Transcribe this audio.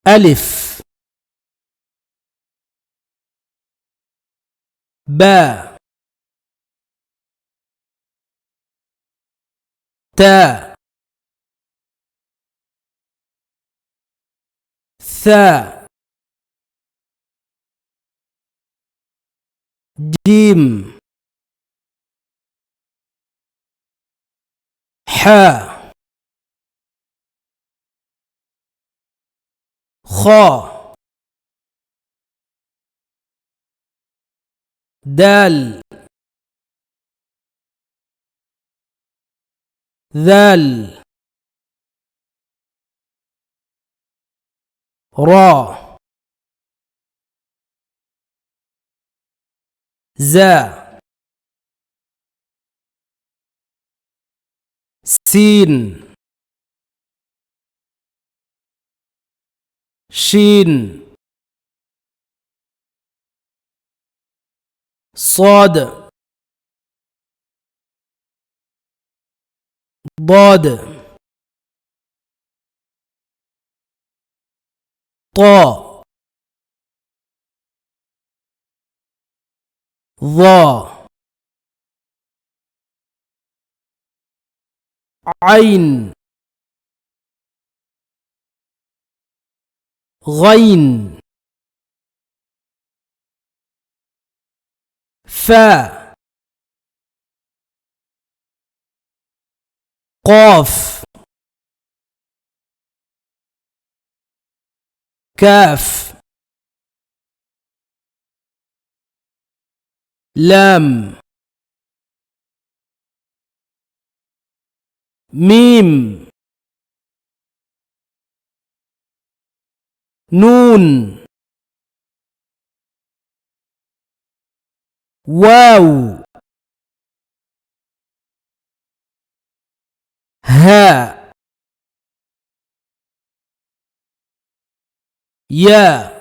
ألف باء تاء ثاء جيم حاء خاء دال ذال راء زاء سين شين صاد ضاد طاء ظا عين غين فاء قاف كاف لام ميم نون واو هاء ياء